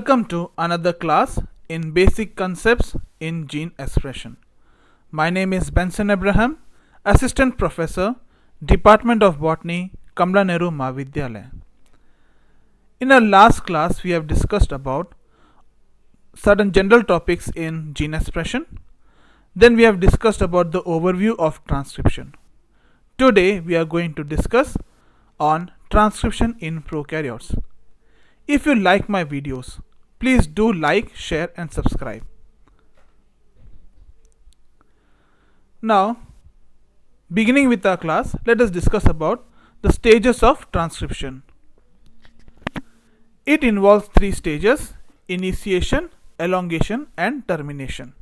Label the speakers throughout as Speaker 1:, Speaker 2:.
Speaker 1: Welcome to another class in Basic Concepts in Gene Expression. My name is Benson Abraham, Assistant Professor, Department of Botany, Kamla Nehru Mahavidyalaya. In our last class, we have discussed about certain general topics in gene expression. Then we have discussed about the overview of transcription. Today, we are going to discuss on transcription in prokaryotes. If you like my videos, please do like, share and subscribe. Now, beginning with our class, let us discuss about the stages of transcription. It involves three stages: initiation, elongation and termination.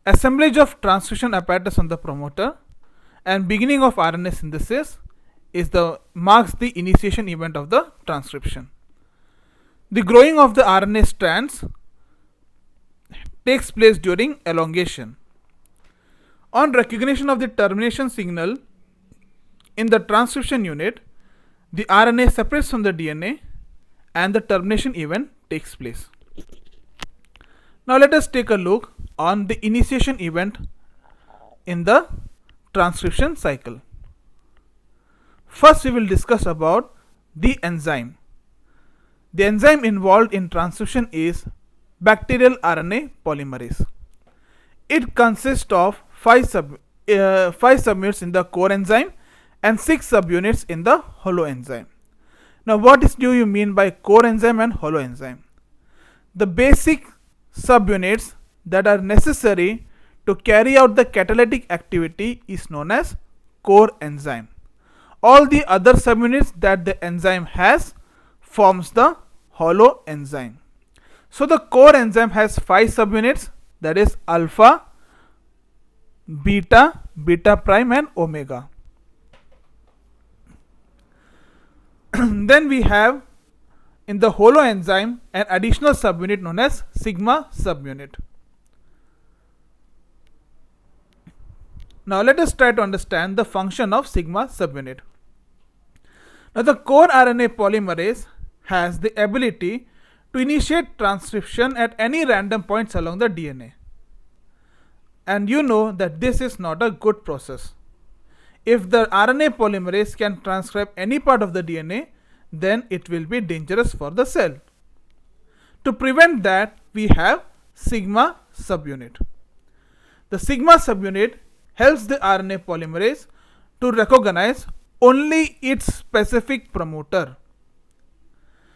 Speaker 1: Assemblage of transcription apparatus on the promoter and beginning of RNA synthesis marks the initiation event of the transcription. The growing of the RNA strands takes place during elongation. On recognition of the termination signal in the transcription unit, the RNA separates from the DNA and the termination event takes place. Now let us take a look on the initiation event in the transcription cycle. First, we will discuss about the enzyme. The enzyme involved in transcription is bacterial RNA polymerase. It consists of 5 subunits in the core enzyme and 6 subunits in the holoenzyme. Now, what do you mean by core enzyme and holoenzyme? The basic subunits that are necessary to carry out the catalytic activity is known as core enzyme. All the other subunits that the enzyme has forms the holoenzyme. So the core enzyme has 5 subunits, that is alpha, beta, beta prime and omega. Then we have in the holoenzyme an additional subunit known as sigma subunit. Now let us try to understand the function of sigma subunit. Now the core RNA polymerase has the ability to initiate transcription at any random points along the DNA. And you know that this is not a good process. If the RNA polymerase can transcribe any part of the DNA, then it will be dangerous for the cell. To prevent that, we have sigma subunit. The sigma subunit helps the RNA polymerase to recognize only its specific promoter.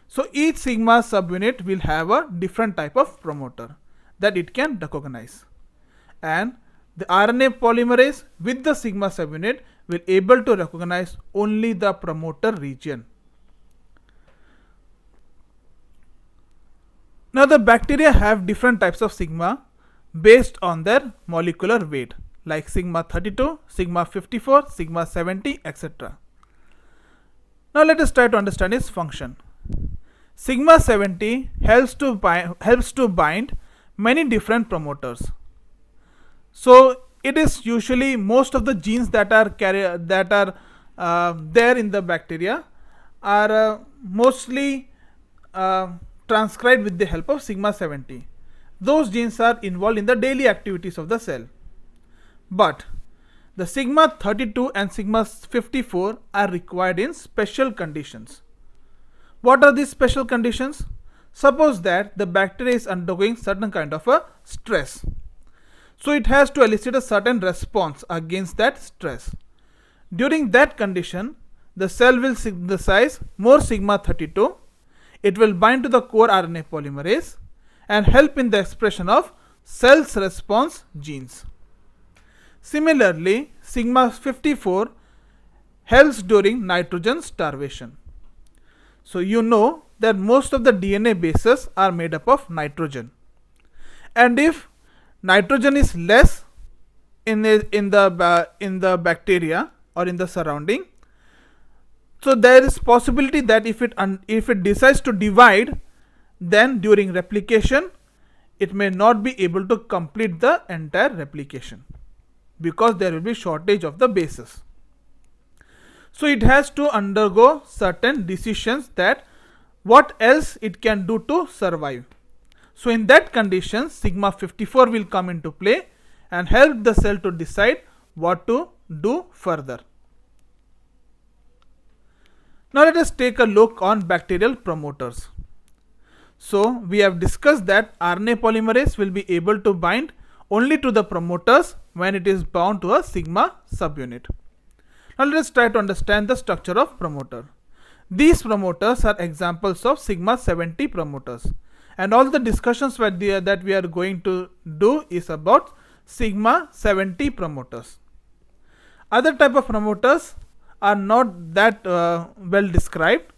Speaker 1: So each sigma subunit will have a different type of promoter that it can recognize, and the RNA polymerase with the sigma subunit will able to recognize only the promoter region. Now the bacteria have different types of sigma based on their molecular weight, like sigma 32, sigma 54, sigma 70, etc. Now let us try to understand its function. Sigma 70 helps to bind many different promoters. So it is usually most of the genes that are there in the bacteria are mostly transcribed with the help of sigma 70. Those genes are involved in the daily activities of the cell. But the sigma 32 and sigma 54 are required in special conditions. What are these special conditions? Suppose that the bacteria is undergoing certain kind of a stress. So it has to elicit a certain response against that stress. During that condition, the cell will synthesize more sigma 32. It will bind to the core RNA polymerase and help in the expression of cell's response genes. Similarly, sigma 54 helps during nitrogen starvation. So you know that most of the DNA bases are made up of nitrogen, and if nitrogen is less in the bacteria or in the surrounding, so there is possibility that if it decides to divide, then during replication it may not be able to complete the entire replication because there will be shortage of the bases. So it has to undergo certain decisions that what else it can do to survive. So in that condition, sigma 54 will come into play and help the cell to decide what to do further. Now let us take a look on bacterial promoters. So we have discussed that RNA polymerase will be able to bind only to the promoters when it is bound to a sigma subunit. Now let us try to understand the structure of promoter. These promoters are examples of sigma 70 promoters, and all the discussions that we are going to do is about sigma 70 promoters. Other type of promoters are not that well described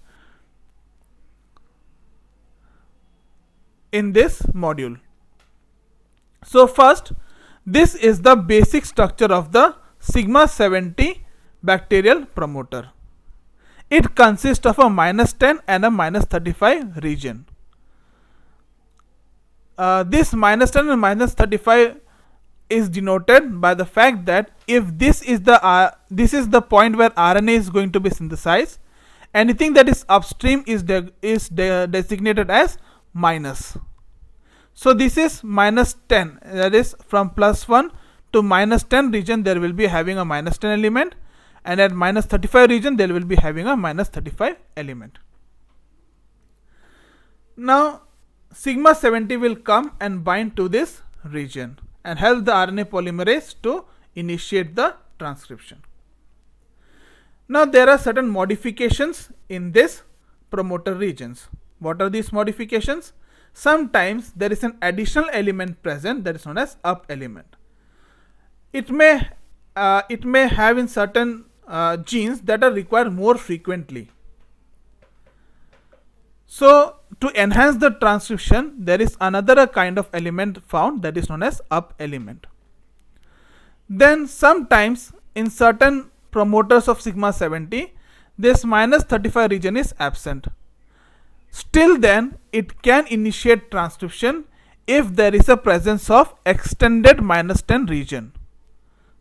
Speaker 1: in this module. So first, this is the basic structure of the sigma 70 bacterial promoter. It consists of a -10 and a -35 region. This -10 and -35 is denoted by the fact that if this is the point where RNA is going to be synthesized, anything that is upstream is designated as minus. So this is -10, that is from +1 to -10 region there will be having a -10 element, and at -35 region there will be having a -35 element. Now sigma 70 will come and bind to this region and help the RNA polymerase to initiate the transcription. Now there are certain modifications in this promoter regions. What are these modifications? Sometimes there is an additional element present that is known as up element. It may have in certain genes that are required more frequently. So to enhance the transcription, there is another kind of element found that is known as up element. Then sometimes in certain promoters of sigma 70, this -35 region is absent. Still then, it can initiate transcription if there is a presence of extended -10 region.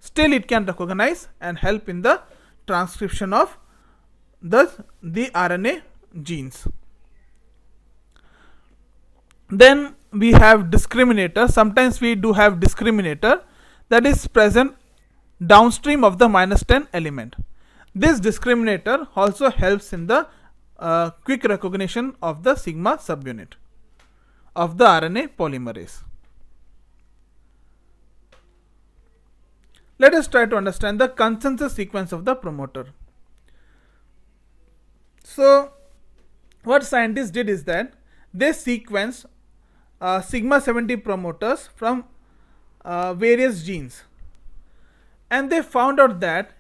Speaker 1: Still it can recognize and help in the transcription of the RNA genes. Then we have discriminator. Sometimes we do have discriminator that is present downstream of the -10 element. This discriminator also helps in the quick recognition of the sigma subunit of the RNA polymerase. Let us try to understand the consensus sequence of the promoter. So what scientists did is that they sequenced sigma 70 promoters from various genes, and they found out that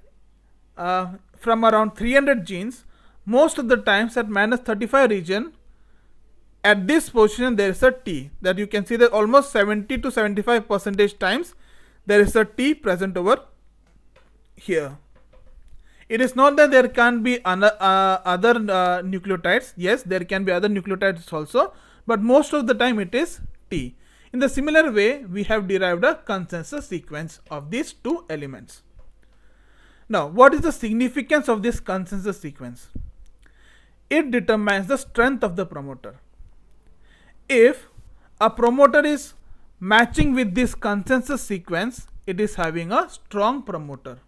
Speaker 1: from around 300 genes, most of the times at -35 region, at this position there is a T, that you can see that almost 70 to 75% times there is a T present over here. It is not that there can be other nucleotides. Yes, there can be other nucleotides also, but most of the time it is T. In the similar way, we have derived a consensus sequence of these two elements. Now, what is the significance of this consensus sequence? It determines the strength of the promoter. If a promoter is matching with this consensus sequence, it is having a strong promoter.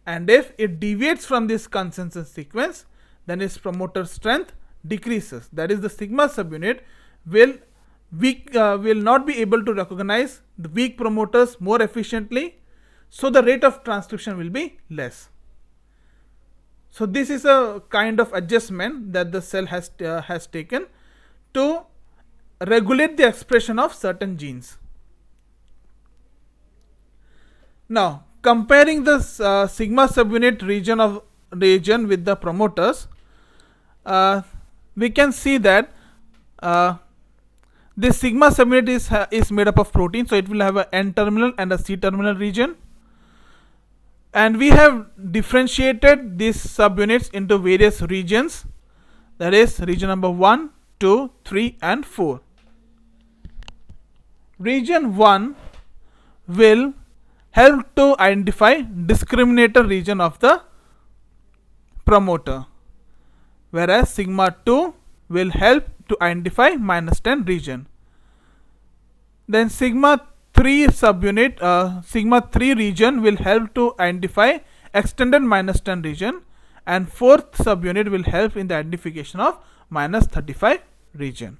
Speaker 1: And if it deviates from this consensus sequence, then its promoter strength decreases. That is, the sigma subunit will not be able to recognize the weak promoters more efficiently, so the rate of transcription will be less. So this is a kind of adjustment that the cell has taken to regulate the expression of certain genes. Now, comparing the sigma subunit region with the promoters, we can see that this sigma subunit is made up of protein, so it will have an N-terminal and a C-terminal region. And we have differentiated these subunits into various regions, that is region number 1, 2, 3 and 4. Region 1 will help to identify discriminator region of the promoter, whereas sigma 2 will help to identify -10 region. Then sigma 3 subunit, sigma 3 region will help to identify extended -10 region, and fourth subunit will help in the identification of -35 region.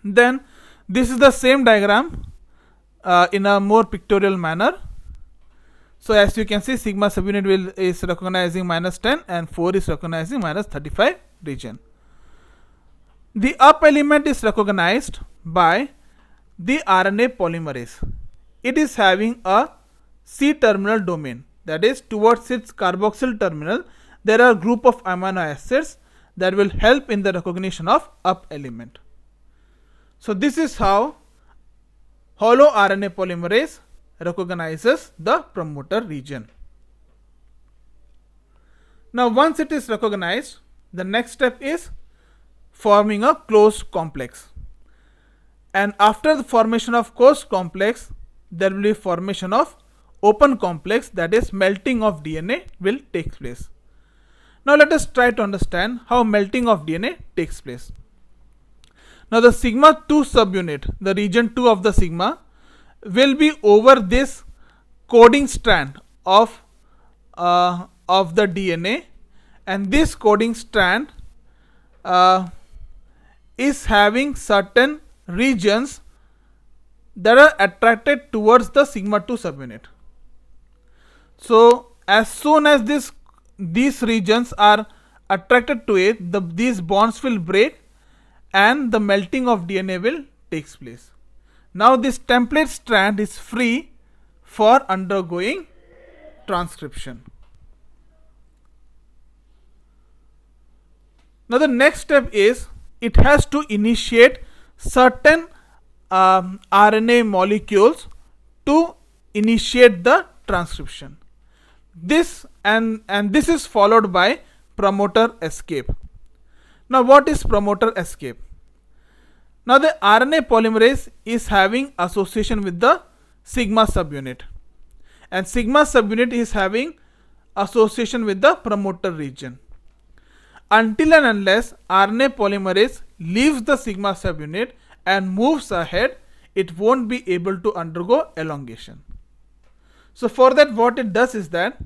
Speaker 1: Then this is the same diagram in a more pictorial manner. So as you can see, sigma subunit is recognizing -10 and 4 is recognizing -35 region. The up element is recognized by the RNA polymerase. It is having a C-terminal domain, that is, towards its carboxyl terminal there are group of amino acids that will help in the recognition of up element. So this is how hollow RNA polymerase recognizes the promoter region. Now once it is recognized, the next step is forming a closed complex. And after the formation of closed complex, there will be formation of open complex, that is, melting of DNA will take place. Now let us try to understand how melting of DNA takes place. Now the sigma 2 subunit, the region 2 of the sigma, will be over this coding strand of the DNA, and this coding strand is having certain regions that are attracted towards the sigma 2 subunit. So as soon as these regions are attracted to it, these bonds will break and the melting of DNA will takes place. Now this template strand is free for undergoing transcription. Now the next step is it has to initiate certain RNA molecules to initiate the transcription. This and this is followed by promoter escape. Now what is promoter escape? Now the RNA polymerase is having association with the sigma subunit, and sigma subunit is having association with the promoter region. Until and unless RNA polymerase leaves the sigma subunit and moves ahead, it won't be able to undergo elongation. So for that, what it does is that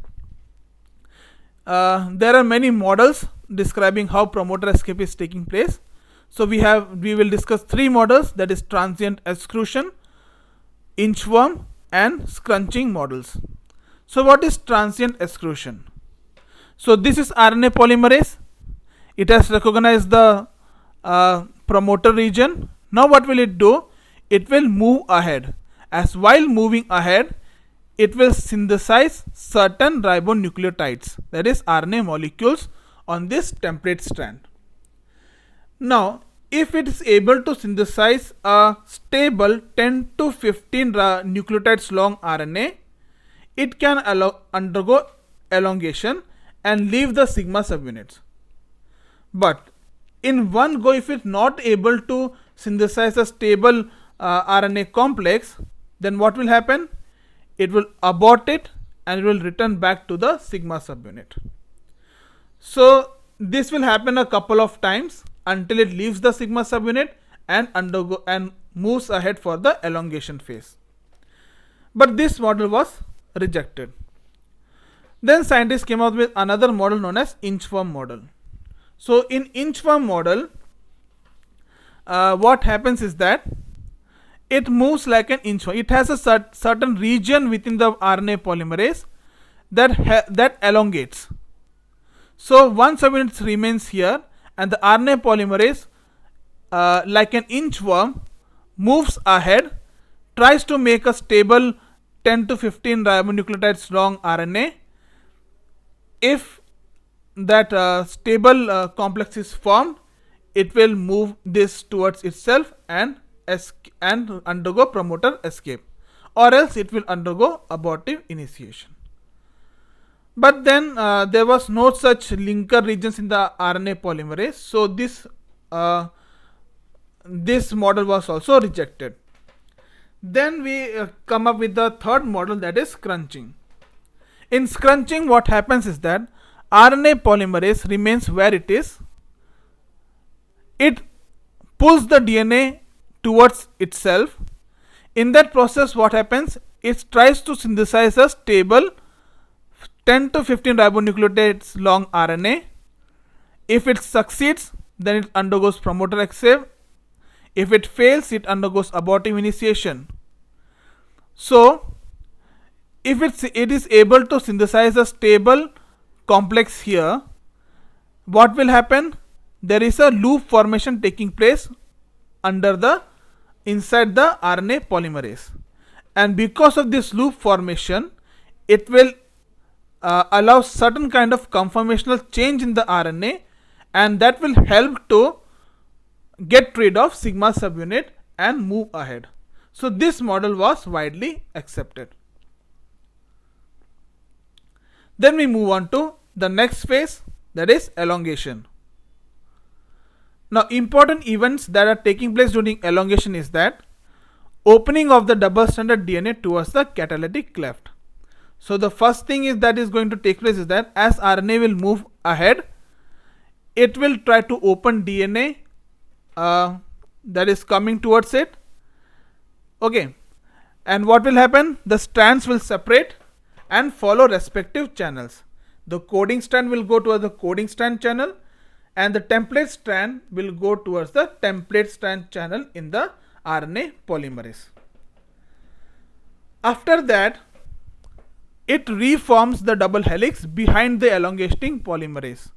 Speaker 1: there are many models describing how promoter escape is taking place. So we will discuss three models, that is transient exclusion, inchworm and scrunching models. So what is transient exclusion? So this is RNA polymerase. It has recognized the promoter region. Now what will it do? It will move ahead. As while moving ahead, it will synthesize certain ribonucleotides, that is RNA molecules, on this template strand. Now if it is able to synthesize a stable 10 to 15 nucleotides long RNA, it can undergo elongation and leave the sigma subunits. But in one go, if it's not able to synthesize a stable RNA complex, then what will happen? It will abort it and it will return back to the sigma subunit. So this will happen a couple of times until it leaves the sigma subunit and moves ahead for the elongation phase. But this model was rejected. Then scientists came out with another model known as inchworm model. So in inchworm model, what happens is that it moves like an inchworm. It has a certain region within the RNA polymerase that elongates. So one subunit remains here, and the RNA polymerase, like an inchworm, moves ahead, tries to make a stable 10 to 15 ribonucleotides long RNA. If that stable complex is formed, it will move this towards itself and undergo promoter escape, or else it will undergo abortive initiation. But then there was no such linker regions in the RNA polymerase, so this model was also rejected. Then we come up with the third model, that is scrunching. In scrunching, what happens is that RNA polymerase remains where it is. it pulls the DNA towards itself. In that process, what happens? It tries to synthesize a stable 10 to 15 ribonucleotides long RNA. If it succeeds, then it undergoes promoter escape. If it fails, it undergoes abortive initiation. So, if it is able to synthesize a stable complex here, what will happen? There is a loop formation taking place inside the RNA polymerase, and because of this loop formation, it will allow certain kind of conformational change in the RNA, and that will help to get rid of sigma subunit and move ahead. So this model was widely accepted. Then we move on to the next phase, that is elongation. Now, important events that are taking place during elongation is that opening of the double stranded DNA towards the catalytic cleft. So the first thing is that is going to take place is that as RNA will move ahead, it will try to open DNA that is coming towards it. Okay, and what will happen? The strands will separate and follow respective channels. The coding strand will go towards the coding strand channel, and the template strand will go towards the template strand channel in the RNA polymerase. After that, it reforms the double helix behind the elongating polymerase,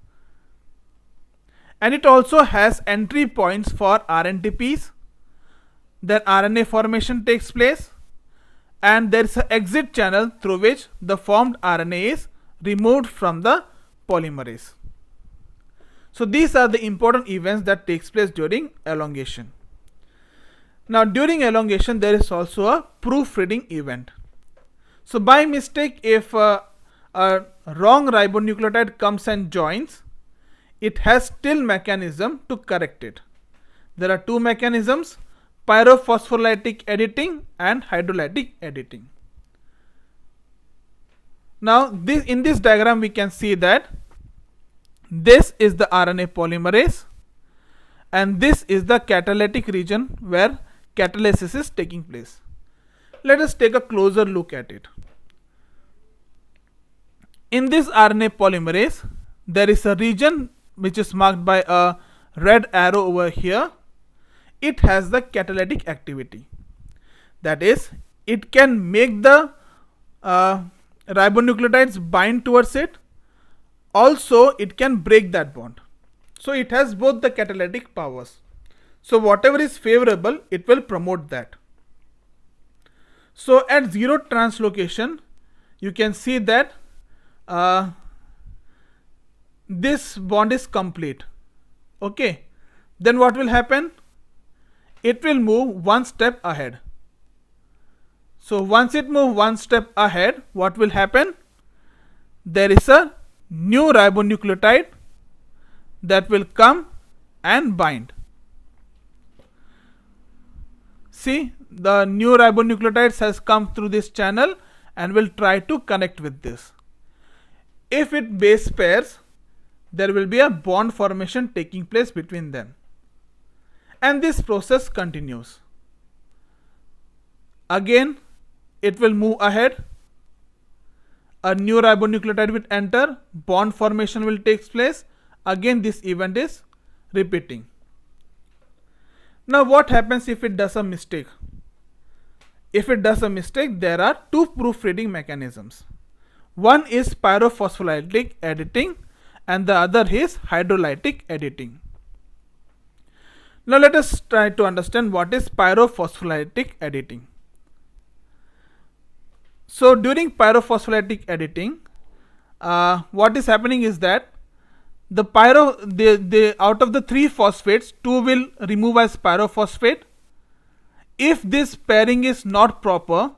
Speaker 1: and it also has entry points for RNTPs. Then RNA formation takes place, and there is an exit channel through which the formed RNA is removed from the polymerase. So these are the important events that takes place during elongation. Now during elongation, there is also a proofreading event. So by mistake, if a wrong ribonucleotide comes and joins, it has still mechanism to correct it. There are two mechanisms: pyrophosphorylatic editing and hydrolytic editing. Now in this diagram we can see that this is the RNA polymerase, and this is the catalytic region where catalysis is taking place. Let us take a closer look at it. In this RNA polymerase, there is a region which is marked by a red arrow over here. It has the catalytic activity. That is, it can make the ribonucleotides bind towards it. Also, it can break that bond. So it has both the catalytic powers. So whatever is favorable, it will promote that. So at zero translocation, you can see that this bond is complete. Okay, then what will happen? It will move one step ahead. So once it moves one step ahead, what will happen? There is a new ribonucleotide that will come and bind. See, the new ribonucleotides has come through this channel and will try to connect with this. If it base pairs, there will be a bond formation taking place between them, and this process continues. Again, it will move ahead. A new ribonucleotide will enter, bond formation will take place. Again, this event is repeating. Now what happens if it does a mistake? If it does a mistake, there are two proofreading mechanisms. One is pyrophosphorylatic editing and the other is hydrolytic editing. Now let us try to understand what is pyrophosphorylatic editing. So during pyrophosphorylatic editing, what is happening is that the out of the three phosphates, two will remove as pyrophosphate. If this pairing is not proper,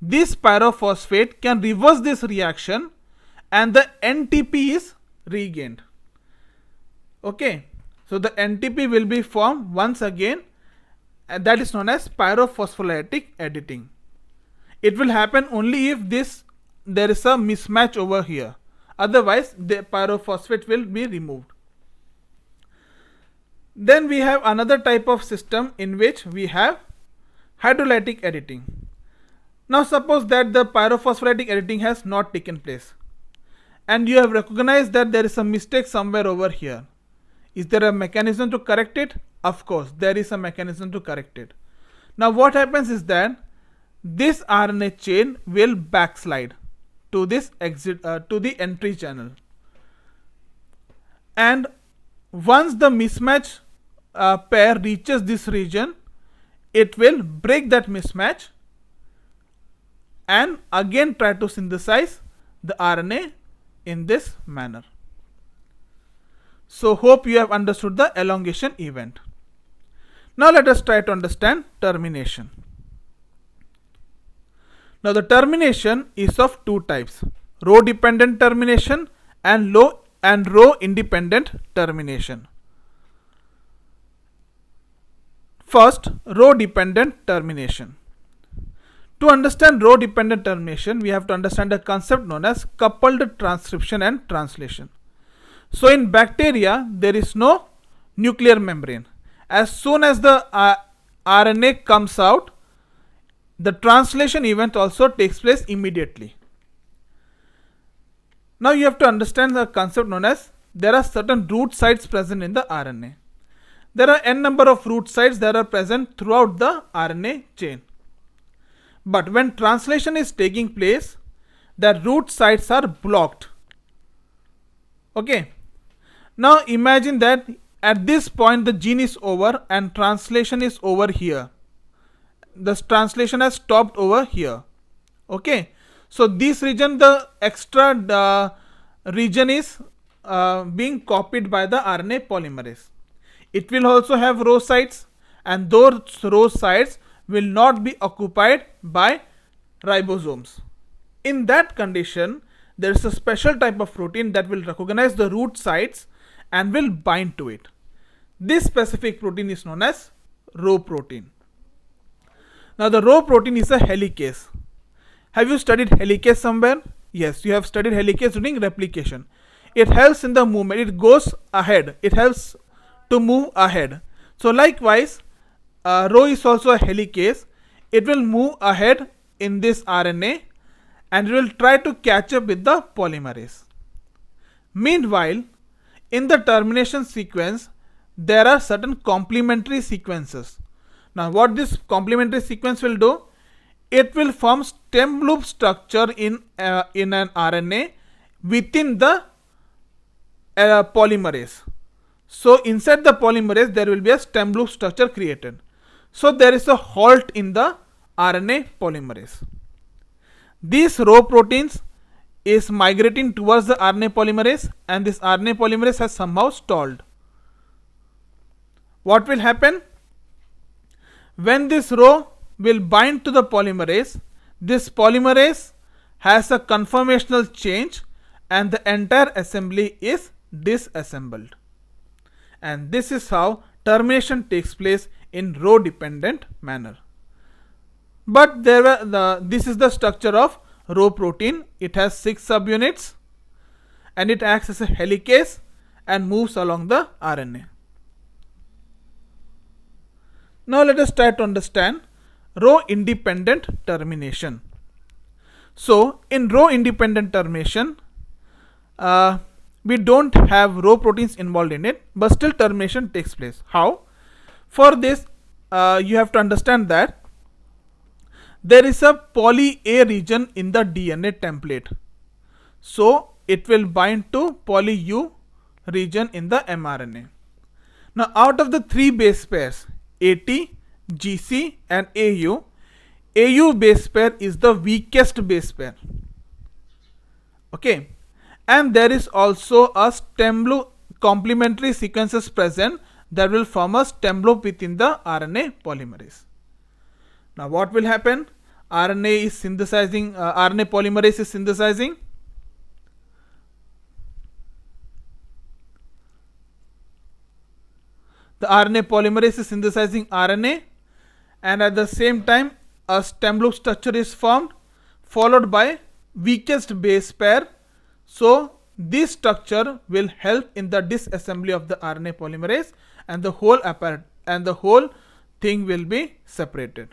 Speaker 1: this pyrophosphate can reverse this reaction and the NTP is regained. Okay, so the NTP will be formed once again, and that is known as pyrophosphorylatic editing. It will happen only if there is a mismatch over here. Otherwise, the pyrophosphate will be removed. Then we have another type of system in which we have hydrolytic editing. Now suppose that the pyrophosphorylatic editing has not taken place and you have recognized that there is a mistake somewhere over here. Is there a mechanism to correct it? Of course, there is a mechanism to correct it. Now what happens is that this RNA chain will backslide to this exit to the entry channel, and once the mismatch pair reaches this region, it will break that mismatch and again try to synthesize the RNA in this manner. So hope you have understood the elongation event. Now let us try to understand termination. Now the termination is of two types: row dependent termination and row independent termination. First, row dependent termination. To understand row dependent termination, we have to understand a concept known as coupled transcription and translation. So in bacteria, there is no nuclear membrane. As soon as the RNA comes out, the translation event also takes place immediately. Now you have to understand the concept known as there are certain root sites present in the RNA. There are n number of root sites that are present throughout the RNA chain. But when translation is taking place, the root sites are blocked. Okay. Now imagine that at this point the gene is over and translation is over here. The translation has stopped over here. Okay. So this region, the extra region is being copied by the RNA polymerase. It will also have row sites, and those row sites will not be occupied by ribosomes. In that condition, there is a special type of protein that will recognize the root sites and will bind to it. This specific protein is known as row protein. Now the row protein is a helicase. Have you studied helicase somewhere? Yes, you have studied helicase during replication. It helps in the movement. It goes ahead. It helps to move ahead. So likewise, row is also a helicase. It will move ahead in this RNA and it will try to catch up with the polymerase. Meanwhile, in the termination sequence, there are certain complementary sequences. Now what this complementary sequence will do? It will form stem loop structure in an RNA within the polymerase. So inside the polymerase there will be a stem loop structure created. So there is a halt in the RNA polymerase. These row proteins is migrating towards the RNA polymerase, and this RNA polymerase has somehow stalled. What will happen? When this row will bind to the polymerase, this polymerase has a conformational change and the entire assembly is disassembled. And this is how termination takes place in row dependent manner. But this is the structure of row protein. It has 6 subunits and it acts as a helicase and moves along the RNA. Now let us try to understand row independent termination. So in row independent termination, we don't have row proteins involved in it, but still termination takes place. How? For this, you have to understand that there is a poly A region in the DNA template. So it will bind to poly U region in the mRNA. Now out of the 3 base pairs, AT, GC and AU base pair is the weakest base pair. Okay. And there is also a stem loop complementary sequences present that will form a stem loop within the RNA polymerase. Now what will happen? RNA is synthesizing, RNA polymerase is synthesizing. The RNA polymerase is synthesizing RNA, and at the same time a stem loop structure is formed followed by weakest base pair. So this structure will help in the disassembly of the RNA polymerase and the whole thing will be separated.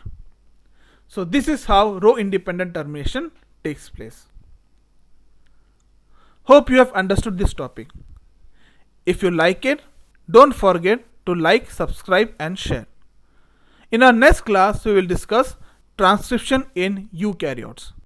Speaker 1: So this is how row independent termination takes place. Hope you have understood this topic. If you like it, don't forget to like, subscribe and share. In our next class, we will discuss transcription in eukaryotes.